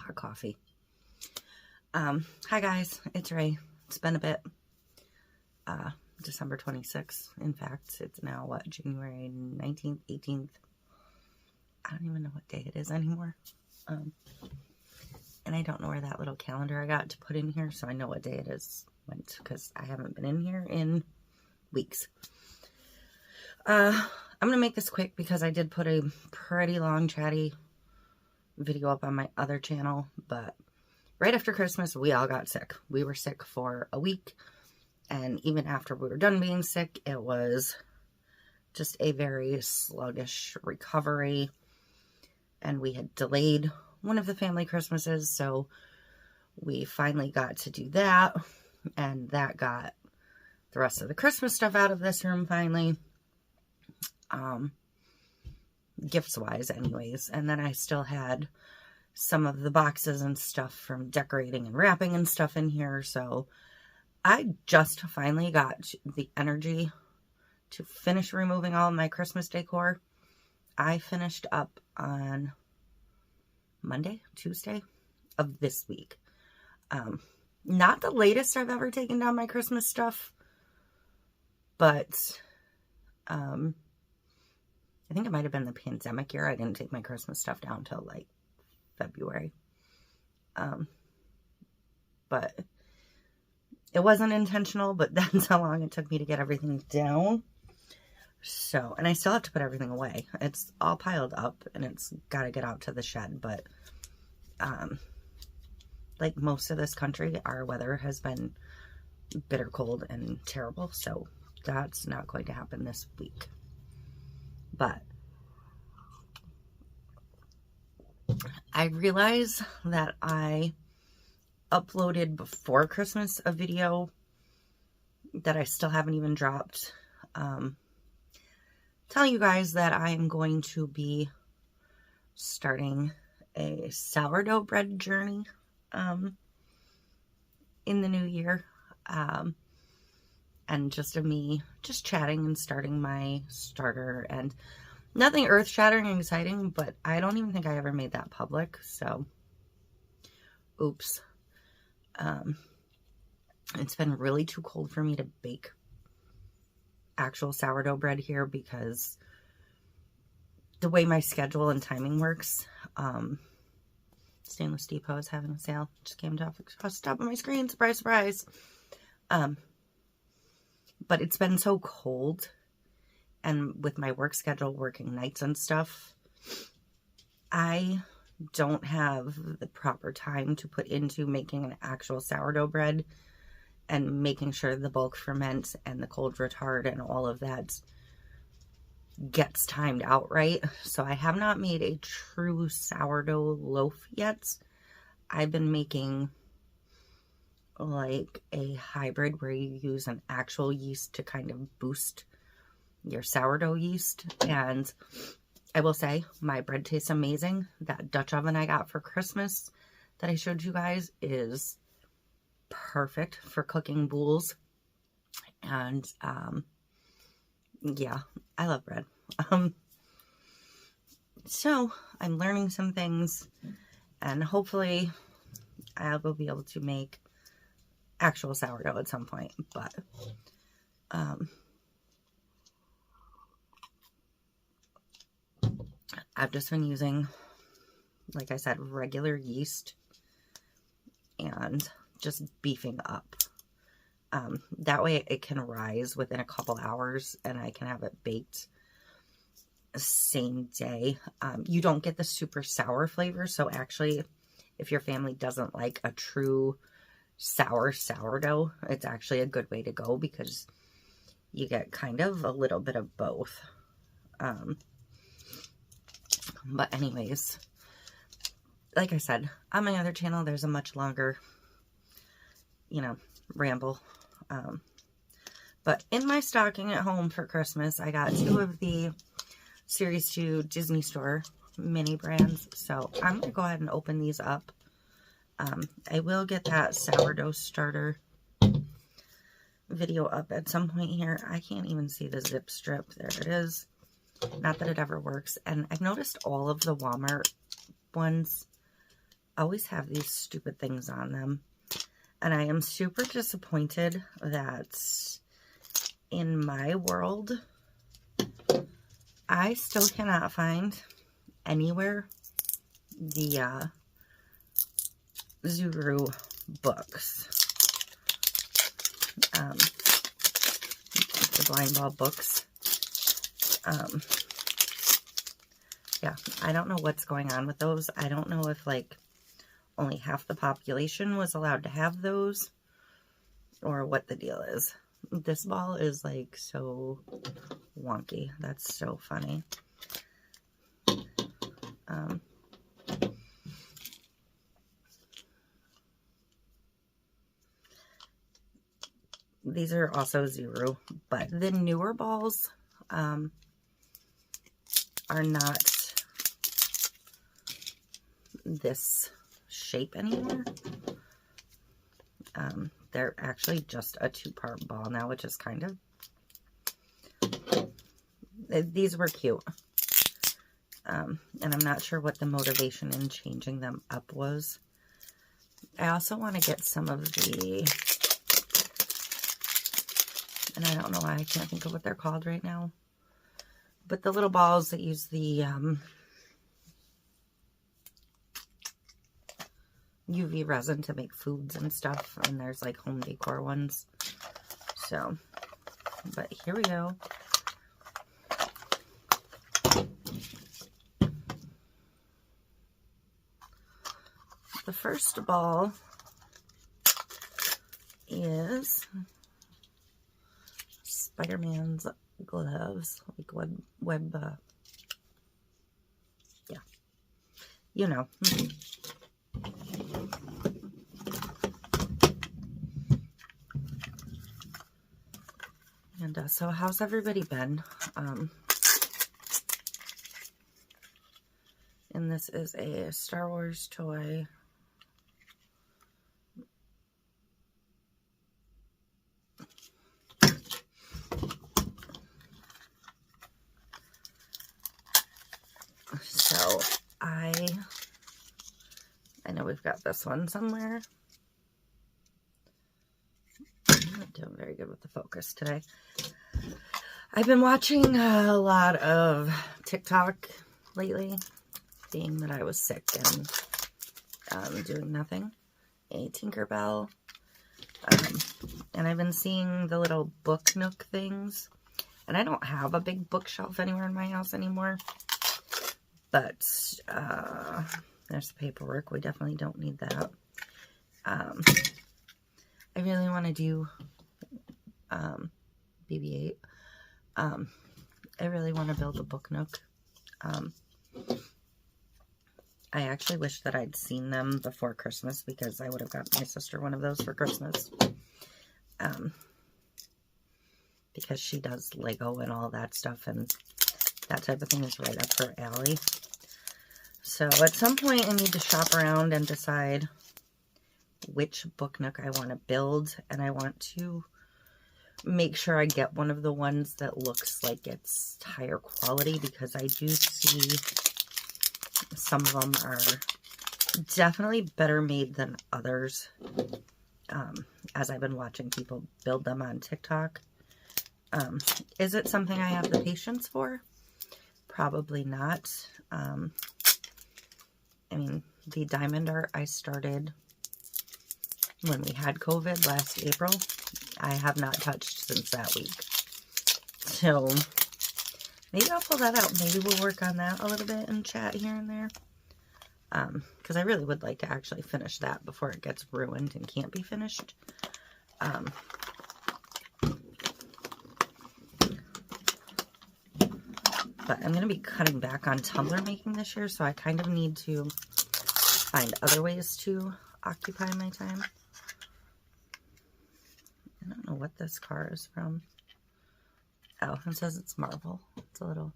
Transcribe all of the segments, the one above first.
hot coffee. Hi guys, it's Ray. It's been a bit. December 26th. In fact, it's now what, January 19th, 18th. I don't even know what day it is anymore. And I don't know where that little calendar I got to put in here, so I know what day it is went, because I haven't been in here in weeks. I'm going to make this quick because I did put a pretty long chatty video up on my other channel, but right after Christmas, we all got sick. We were sick for a week, and even after we were done being sick, it was just a very sluggish recovery, and we had delayed one of the family Christmases, so we finally got to do that, and that got the rest of the Christmas stuff out of this room finally, gifts-wise anyways. And then I still had some of the boxes and stuff from decorating and wrapping and stuff in here, so I just finally got the energy to finish removing all of my Christmas decor. I finished up on Monday, Tuesday of this week. Not the latest I've ever taken down my Christmas stuff, but I think it might have been the pandemic year. I didn't take my Christmas stuff down till like February. But it wasn't intentional, but that's how long it took me to get everything down. So, and I still have to put everything away. It's all piled up and it's got to get out to the shed. But, like most of this country, our weather has been bitter cold and terrible. So that's not going to happen this week. But I realize that I uploaded before Christmas a video that I still haven't even dropped. Telling you guys that I am going to be starting a sourdough bread journey in the new year. And just of me just chatting and starting my starter, and nothing earth-shattering and exciting, but I don't even think I ever made that public, so oops. It's been really too cold for me to bake actual sourdough bread here because the way my schedule and timing works. Stainless Depot is having a sale. Just came off the top of my screen. Surprise, surprise. But it's been so cold, and with my work schedule, working nights and stuff, I don't have the proper time to put into making an actual sourdough bread and making sure the bulk ferment and the cold retard and all of that gets timed out right. So I have not made a true sourdough loaf yet. I've been making like a hybrid where you use an actual yeast to kind of boost your sourdough yeast. And I will say my bread tastes amazing. That Dutch oven I got for Christmas that I showed you guys is perfect for cooking boules. And yeah, I love bread. So I'm learning some things, and hopefully I will be able to make actual sourdough at some point. But I've just been using, like I said, regular yeast and just beefing up. That way it can rise within a couple hours and I can have it baked the same day. You don't get the super sour flavor. So actually, if your family doesn't like a true sour sourdough, it's actually a good way to go because you get kind of a little bit of both. But anyways, like I said, on my other channel, there's a much longer, ramble. But in my stocking at home for Christmas, I got 2 of the Series 2 Disney Store mini brands. So I'm going to go ahead and open these up. I will get that sourdough starter video up at some point here. I can't even see the zip strip. There it is. Not that it ever works. And I've noticed all of the Walmart ones always have these stupid things on them. And I am super disappointed that in my world, I still cannot find anywhere the Zuru books. The blind ball books. Yeah, I don't know what's going on with those. I don't know if, like, only half the population was allowed to have those, or what the deal is. This ball is, like, so wonky. That's so funny. These are also Zuru, but the newer balls are not this shape anymore. They're actually just a 2-part ball now, which is kind of... These were cute. And I'm not sure what the motivation in changing them up was. I also want to get some of the... And I don't know why I can't think of what they're called right now. But the little balls that use the UV resin to make foods and stuff. And there's like home decor ones. So, but here we go. The first ball is Spider-Man's gloves, like web, yeah, you know. And so how's everybody been? And this is a Star Wars toy. So I know we've got this one somewhere. I'm not doing very good with the focus today. I've been watching a lot of TikTok lately, being that I was sick and doing nothing. A Tinkerbell. And I've been seeing the little book nook things. And I don't have a big bookshelf anywhere in my house anymore. But there's the paperwork. We definitely don't need that. I really want to do BB-8. I really want to build a book nook. I actually wish that I'd seen them before Christmas, because I would have got my sister one of those for Christmas. Because she does Lego and all that stuff, and that type of thing is right up her alley. So at some point I need to shop around and decide which book nook I want to build, and I want to make sure I get one of the ones that looks like it's higher quality, because I do see some of them are definitely better made than others, as I've been watching people build them on TikTok. Is it something I have the patience for? Probably not. I mean, the diamond art I started when we had COVID last April, I have not touched since that week. So maybe I'll pull that out. Maybe we'll work on that a little bit and chat here and there. Because I really would like to actually finish that before it gets ruined and can't be finished. But I'm going to be cutting back on tumbler making this year, so I kind of need to find other ways to occupy my time. I don't know what this car is from. Oh, it says it's Marvel. It's a little...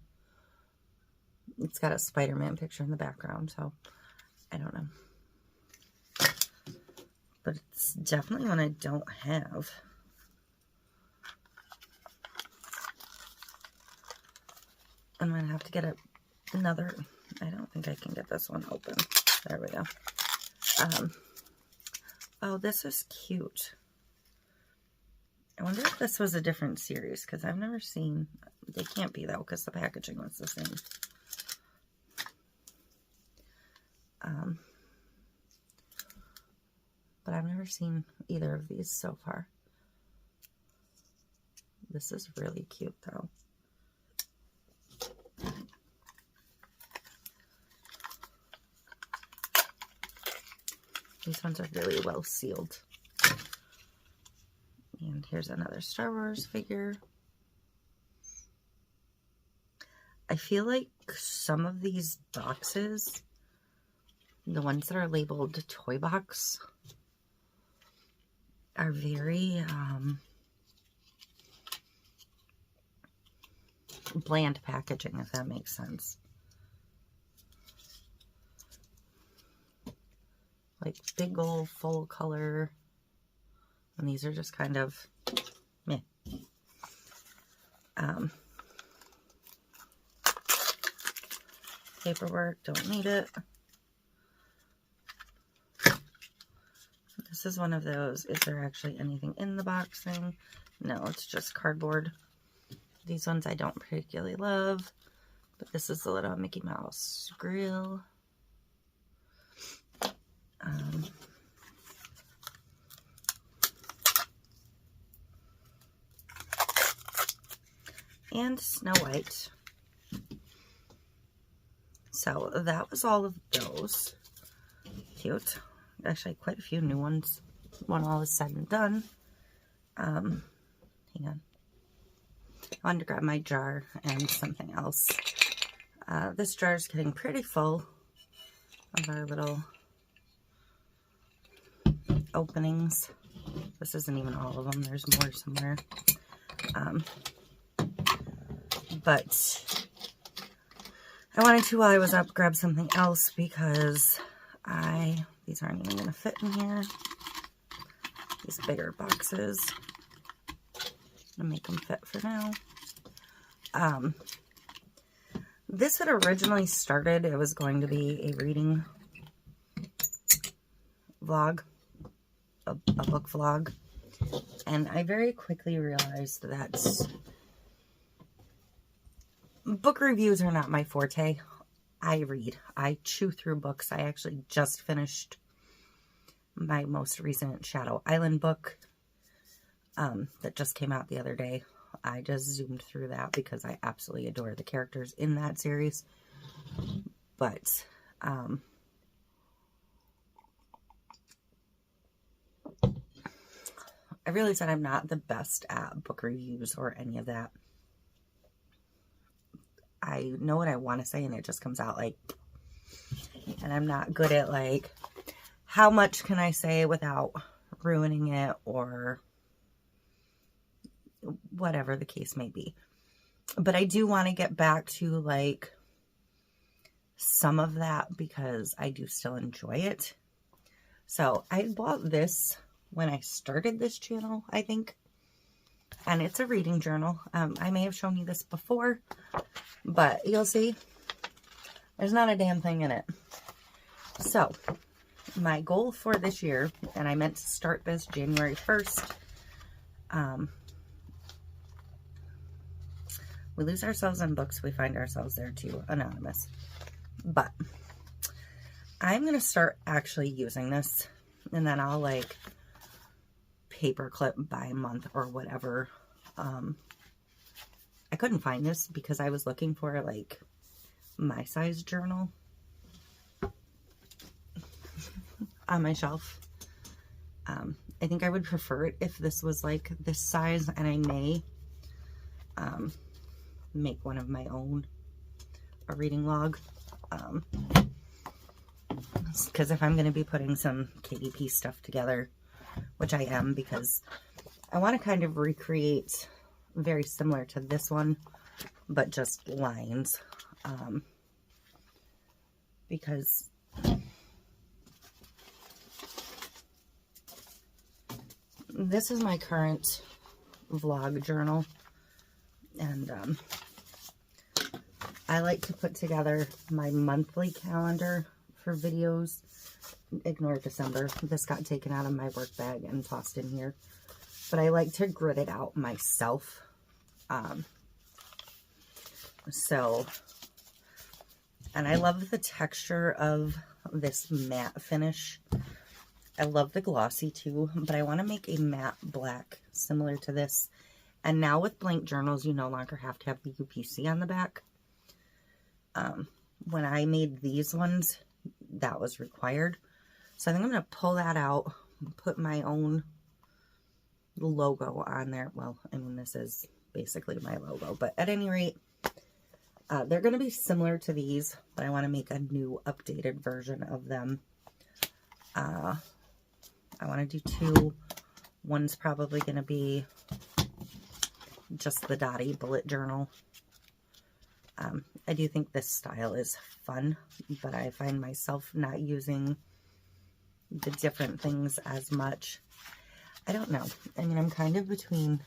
It's got a Spider-Man picture in the background, so I don't know. But it's definitely one I don't have. I'm going to have to get another... I don't think I can get this one open. There we go. Oh, this is cute. I wonder if this was a different series, because I've never seen... They can't be, though, because the packaging was the same. But I've never seen either of these so far. This is really cute, though. These ones are really well sealed. And here's another Star Wars figure. I feel like some of these boxes, the ones that are labeled toy box, are very bland packaging, if that makes sense. Like big old full color, and these are just kind of meh. Paperwork, don't need it. This is one of those, is there actually anything in the boxing? No, it's just cardboard. These ones I don't particularly love, but this is the little Mickey Mouse grill. And Snow White. So that was all of those. Cute. Actually, quite a few new ones when all is said and done. Hang on. I wanted to grab my jar and something else. This jar is getting pretty full of our little openings. This isn't even all of them. There's more somewhere. But I wanted to, while I was up, grab something else because these aren't even going to fit in here. These bigger boxes. I'm going to make them fit for now. This had originally started, it was going to be a reading vlog, a book vlog. And I very quickly realized that book reviews are not my forte. I read. I chew through books. I actually just finished my most recent Shadow Island book that just came out the other day. I just zoomed through that because I absolutely adore the characters in that series. But I realize that I'm not the best at book reviews or any of that. I know what I want to say and it just comes out like, and I'm not good at like, how much can I say without ruining it or whatever the case may be. But I do want to get back to like some of that because I do still enjoy it. So I bought this when I started this channel, I think. And it's a reading journal. I may have shown you this before, but you'll see there's not a damn thing in it. So my goal for this year, and I meant to start this January 1st. We lose ourselves in books. We find ourselves there too. Anonymous. But I'm going to start actually using this. And then I'll like paperclip by month or whatever. I couldn't find this because I was looking for like my size journal on my shelf. I think I would prefer it if this was like this size, and I may make one of my own, a reading log. Because if I'm going to be putting some KDP stuff together, which I am, because I want to kind of recreate very similar to this one, but just lines. Because this is my current vlog journal, and I like to put together my monthly calendar for videos. Ignore December. This got taken out of my work bag and tossed in here. But I like to grit it out myself. And I love the texture of this matte finish. I love the glossy too, but I want to make a matte black similar to this. And now with blank journals, you no longer have to have the UPC on the back. When I made these ones, that was required. So I think I'm going to pull that out and put my own logo on there. Well, I mean, this is basically my logo, but at any rate, they're going to be similar to these, but I want to make a new updated version of them. I want to do two. One's probably going to be just the Dottie bullet journal. I do think this style is fun, but I find myself not using the different things as much. I don't know. I mean, I'm kind of between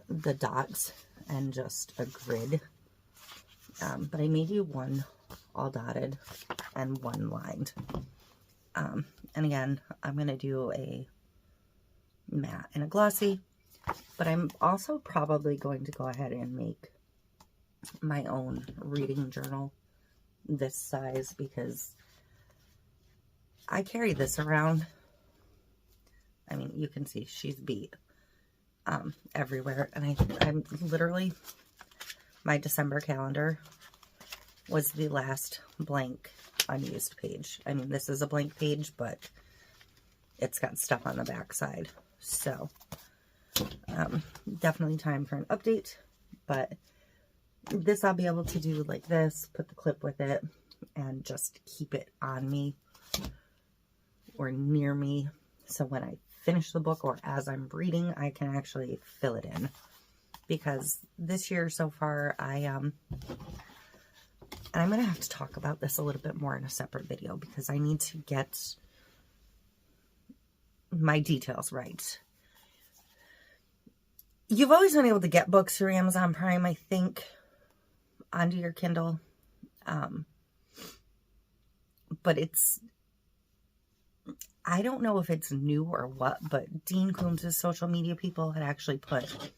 the dots and just a grid. But I may do one all dotted and one lined. And again, I'm going to do a matte and a glossy. But I'm also probably going to go ahead and make my own reading journal this size, because I carry this around. I mean, you can see she's beat everywhere. And I'm literally, my December calendar was the last blank unused page. I mean, this is a blank page, but it's got stuff on the back side. So definitely time for an update, but this I'll be able to do like this, put the clip with it, and just keep it on me or near me. So when I finish the book or as I'm reading, I can actually fill it in. Because this year so far, and I'm going to have to talk about this a little bit more in a separate video, because I need to get my details right. You've always been able to get books through Amazon Prime, I think, onto your Kindle. But I don't know if it's new or what, but Dean Koontz' social media people had actually put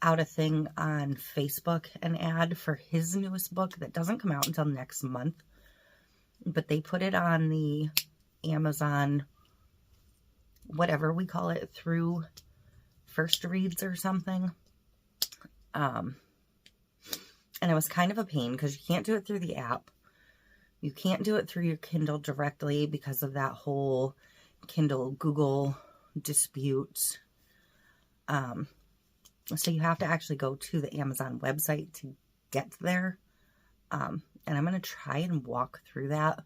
out a thing on Facebook, an ad for his newest book that doesn't come out until next month. But they put it on the Amazon, whatever we call it, through First Reads or something. And it was kind of a pain because you can't do it through the app. You can't do it through your Kindle directly because of that whole Kindle Google dispute. So you have to actually go to the Amazon website to get there. And I'm going to try and walk through that.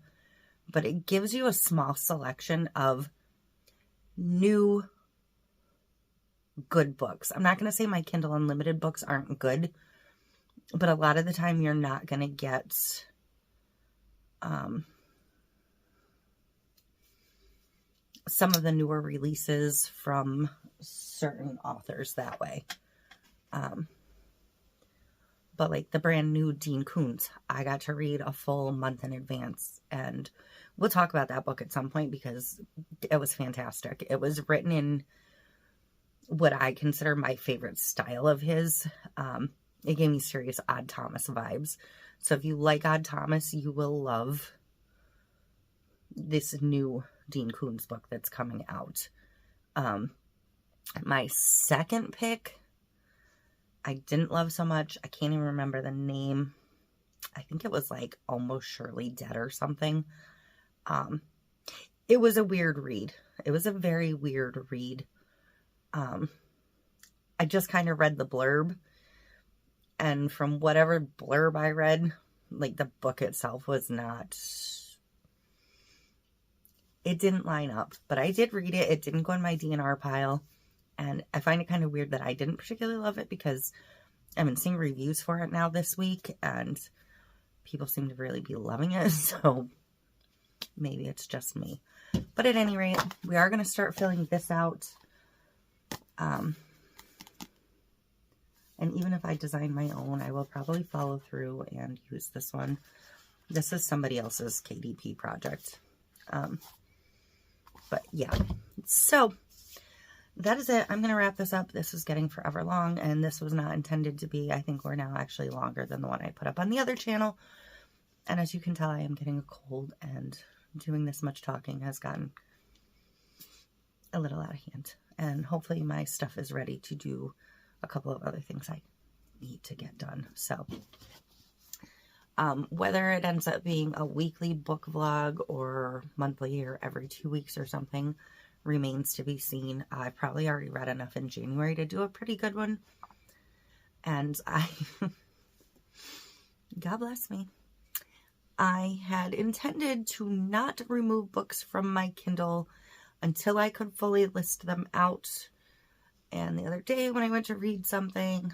But it gives you a small selection of new good books. I'm not going to say my Kindle Unlimited books aren't good, but a lot of the time you're not going to get some of the newer releases from certain authors that way. But like the brand new Dean Koontz, I got to read a full month in advance, and we'll talk about that book at some point because it was fantastic. It was written in what I consider my favorite style of his. It gave me serious Odd Thomas vibes. So if you like Odd Thomas, you will love this new Dean Koontz book that's coming out. My second pick, I didn't love so much. I can't even remember the name. I think it was like Almost Surely Dead or something. It was a weird read. It was a very weird read. I just kind of read the blurb, and from whatever blurb I read, like the book itself was not, it didn't line up, but I did read it. It didn't go in my DNR pile, and I find it kind of weird that I didn't particularly love it because I've been seeing reviews for it now this week, and people seem to really be loving it, so maybe it's just me. But at any rate, we are going to start filling this out. And even if I design my own, I will probably follow through and use this one. This is somebody else's KDP project. But yeah, so that is it. I'm going to wrap this up. This is getting forever long, and this was not intended to be. I think we're now actually longer than the one I put up on the other channel. And as you can tell, I am getting a cold, and doing this much talking has gotten a little out of hand. And hopefully my stuff is ready to do a couple of other things I need to get done. So whether it ends up being a weekly book vlog or monthly or every 2 weeks or something remains to be seen. I've probably already read enough in January to do a pretty good one. And God bless me. I had intended to not remove books from my Kindle until I could fully list them out. And the other day when I went to read something,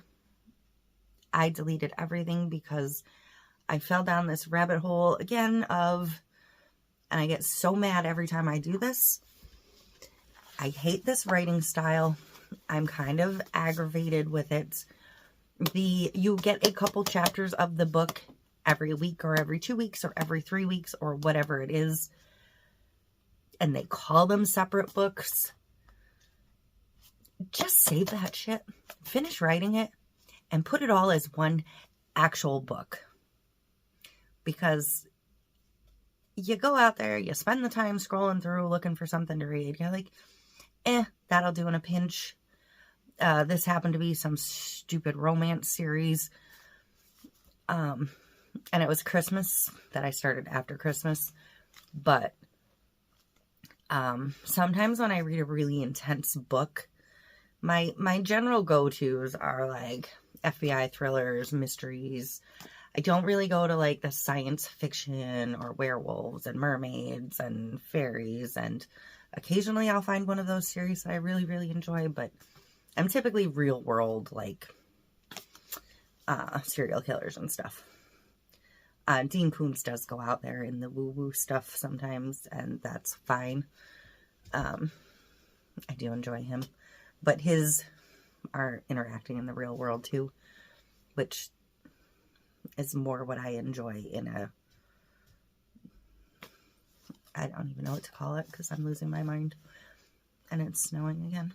I deleted everything because I fell down this rabbit hole again and I get so mad every time I do this. I hate this writing style. I'm kind of aggravated with it. You get a couple chapters of the book every week or every 2 weeks or every 3 weeks or whatever it is. And they call them separate books. Just save that shit. Finish writing it and put it all as one actual book. Because you go out there, you spend the time scrolling through looking for something to read. You're like, that'll do in a pinch. This happened to be some stupid romance series. And it was Christmas that I started after Christmas. But sometimes when I read a really intense book, my general go-tos are like FBI thrillers, mysteries. I don't really go to like the science fiction or werewolves and mermaids and fairies, and occasionally I'll find one of those series that I really, really enjoy, but I'm typically real world, like serial killers and stuff. Dean Koontz does go out there in the woo-woo stuff sometimes, and that's fine. I do enjoy him, but his are interacting in the real world too, which is more what I enjoy in I don't even know what to call it because I'm losing my mind and it's snowing again.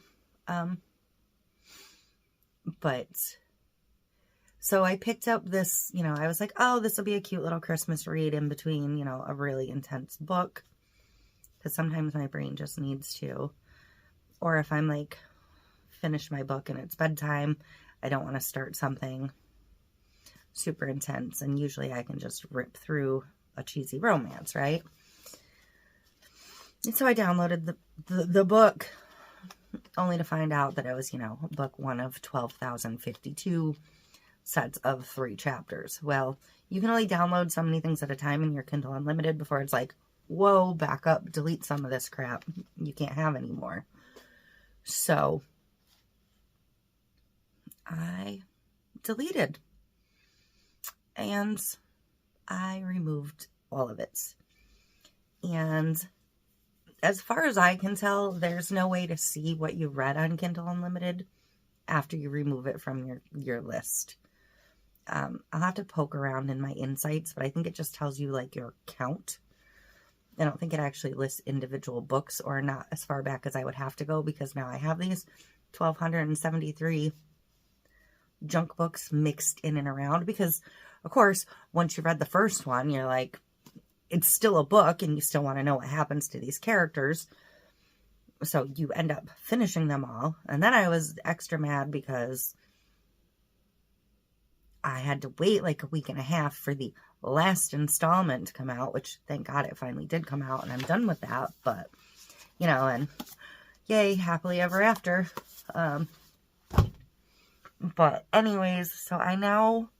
But so I picked up this, I was like, oh, this will be a cute little Christmas read in between, a really intense book, because sometimes my brain just needs to, or if I'm like finished my book and it's bedtime, I don't want to start something super intense, and usually I can just rip through a cheesy romance, right? And so I downloaded the book, only to find out that it was, book 1 of 12,052 sets of 3 chapters. Well, you can only download so many things at a time in your Kindle Unlimited before it's like, whoa, back up, delete some of this crap. You can't have any more. So I deleted. And I removed all of it. And as far as I can tell, there's no way to see what you read on Kindle Unlimited after you remove it from your list. I'll have to poke around in my insights, but I think it just tells you like your count. I don't think it actually lists individual books, or not as far back as I would have to go, because now I have these 1,273 junk books mixed in and around, because of course, once you read the first one, you're like, it's still a book and you still want to know what happens to these characters. So you end up finishing them all. And then I was extra mad because I had to wait like a week and a half for the last installment to come out, which thank God it finally did come out and I'm done with that. But, and yay, happily ever after. But anyways, so I now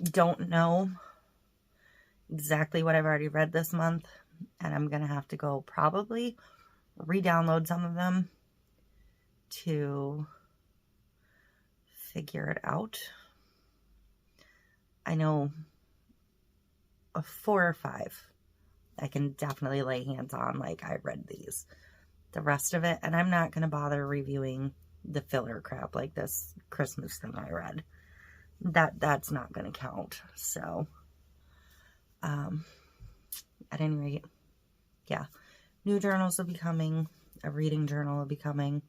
don't know exactly what I've already read this month, and I'm gonna have to go probably re-download some of them to figure it out. I know 4 or 5 I can definitely lay hands on, like I read these. The rest of it, and I'm not gonna bother reviewing the filler crap like this Christmas thing I read. That's not gonna count. So At any rate, yeah, new journals will be coming, a reading journal will be coming,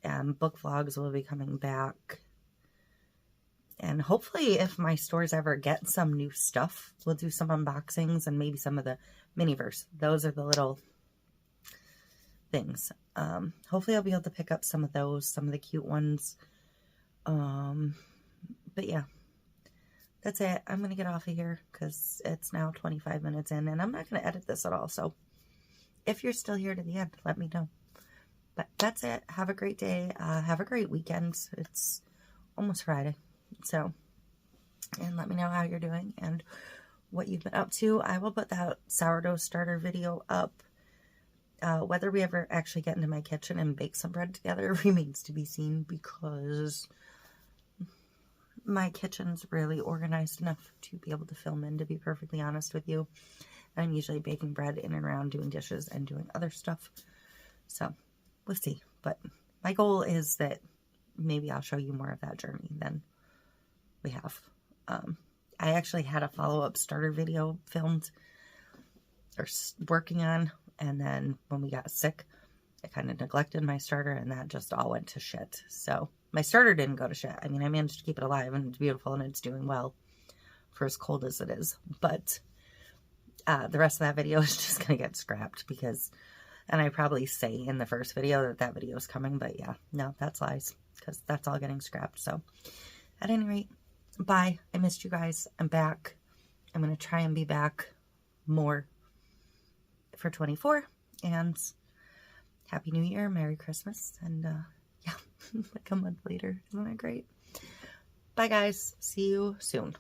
and book vlogs will be coming back. And hopefully if my stores ever get some new stuff, we'll do some unboxings and maybe some of the Miniverse. Those are the little things. Hopefully I'll be able to pick up some of those, some of the cute ones. But yeah, that's it. I'm going to get off of here because it's now 25 minutes in and I'm not going to edit this at all. So if you're still here to the end, let me know. But that's it. Have a great day. Have a great weekend. It's almost Friday. So, and let me know how you're doing and what you've been up to. I will put that sourdough starter video up. Whether we ever actually get into my kitchen and bake some bread together remains to be seen because my kitchen's really organized enough to be able to film in, to be perfectly honest with you. I'm usually baking bread in and around, doing dishes and doing other stuff. So, we'll see. But my goal is that maybe I'll show you more of that journey than we have. I actually had a follow-up starter video filmed or working on, and then when we got sick, I kind of neglected my starter, and that just all went to shit. So my starter didn't go to shit. I mean, I managed to keep it alive, and it's beautiful, and it's doing well for as cold as it is. But the rest of that video is just going to get scrapped because, and I probably say in the first video that that video is coming, but yeah, no, that's lies because that's all getting scrapped. So at any rate, bye. I missed you guys. I'm back. I'm going to try and be back more for 24, and Happy New Year, Merry Christmas, and yeah, like a month later. Isn't that great? Bye guys. See you soon.